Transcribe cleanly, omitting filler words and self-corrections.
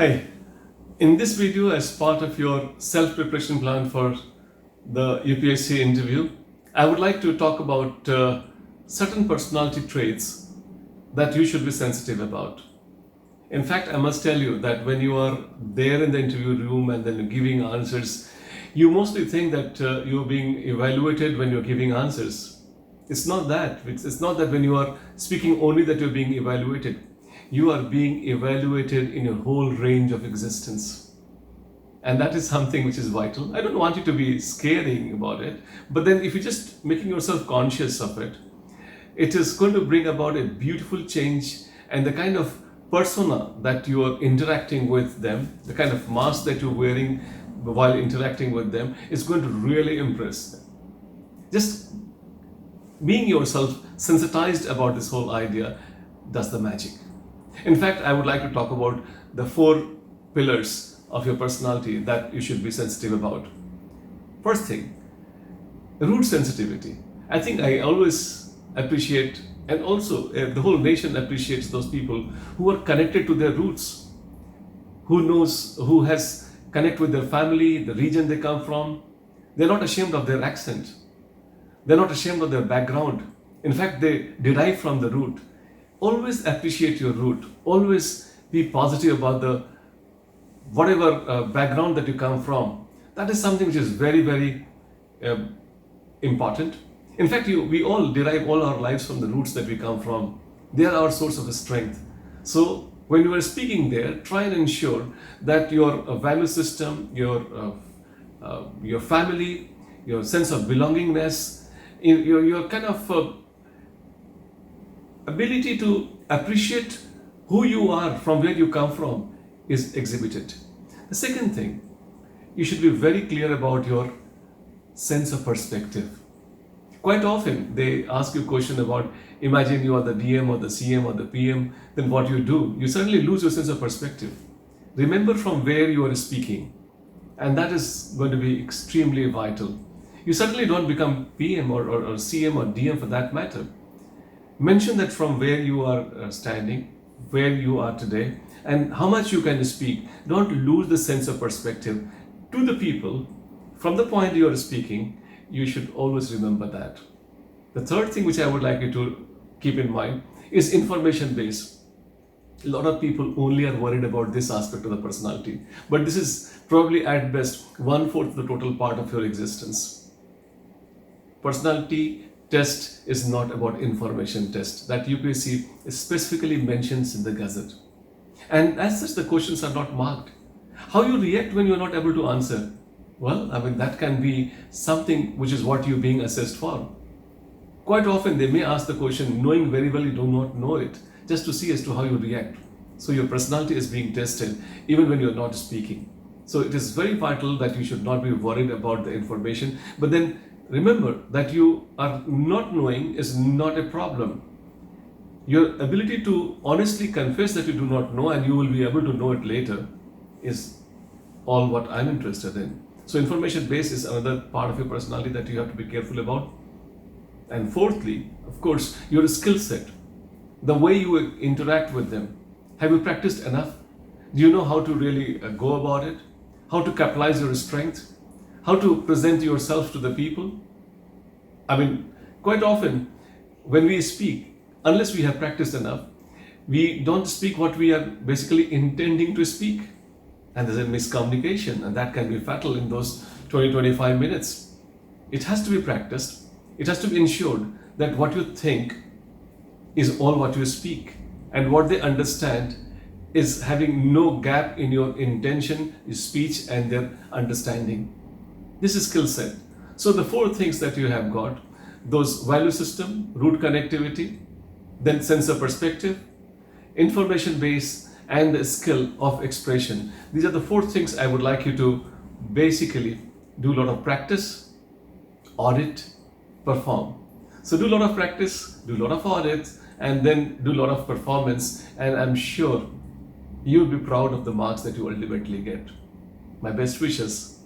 Hi, in this video, as part of your self-preparation plan for the UPSC interview, I would like to talk about certain personality traits that you should be sensitive about. In fact, I must tell you that when you are there in the interview room and then giving answers, you mostly think that you're being evaluated when you're giving answers. It's not that. It's not that when you are speaking only that you're being evaluated. You are being evaluated in your whole range of existence. And that is something which is vital. I don't want you to be scaring about it, but then if you're just making yourself conscious of it, it is going to bring about a beautiful change, and the kind of persona that you are interacting with them, the kind of mask that you're wearing while interacting with them is going to really impress them. Just being yourself sensitized about this whole idea does the magic. In fact, I would like to talk about the 4 pillars of your personality that you should be sensitive about. First thing, root sensitivity. I think I always appreciate, and also the whole nation appreciates those people who are connected to their roots, who has connect with their family, the region they come from. They're not ashamed of their accent. They're not ashamed of their background. In fact, they derive from the root. Always appreciate your root. Always be positive about the whatever background that you come from. That is something which is very, very important. In fact, we all derive all our lives from the roots that we come from. They are our source of strength. So when you are speaking there, try and ensure that your value system, your family, your sense of belongingness, your kind of ability to appreciate who you are from where you come from is exhibited. The second thing, you should be very clear about your sense of perspective. Quite often they ask you a question about, imagine you are the DM or the CM or the PM, then what do? You suddenly lose your sense of perspective. Remember from where you are speaking, and that is going to be extremely vital. You suddenly don't become PM or CM or DM for that matter. Mention that from where you are standing, where you are today, and how much you can speak. Don't lose the sense of perspective. To the people, from the point you are speaking, you should always remember that. The third thing which I would like you to keep in mind is information based. A lot of people only are worried about this aspect of the personality, but this is probably at best 1/4 of the total part of your existence. Personality test is not about information test that UPSC specifically mentions in the Gazette. And as such, the questions are not marked. How you react when you're not able to answer? Well, that can be something which is what you're being assessed for. Quite often they may ask the question knowing very well you do not know it, just to see as to how you react. So your personality is being tested even when you're not speaking. So it is very vital that you should not be worried about the information, but then remember that you are not knowing is not a problem. Your ability to honestly confess that you do not know and you will be able to know it later is all what I'm interested in. So information base is another part of your personality that you have to be careful about. And fourthly, of course, your skill set, the way you interact with them. Have you practiced enough? Do you know how to really go about it? How to capitalize your strength? How to present yourself to the people? Quite often when we speak, unless we have practiced enough, we don't speak what we are basically intending to speak. And there's a miscommunication, and that can be fatal in those 20-25 minutes. It has to be practiced. It has to be ensured that what you think is all what you speak, and what they understand is having no gap in your intention, your speech, and their understanding. This is skill set. So the 4 things that you have got, those value system, root connectivity, then sense of perspective, information base, and the skill of expression. These are the 4 things I would like you to basically do a lot of practice, audit, perform. So do a lot of practice, do a lot of audits, and then do a lot of performance, and I'm sure you'll be proud of the marks that you ultimately get. My best wishes.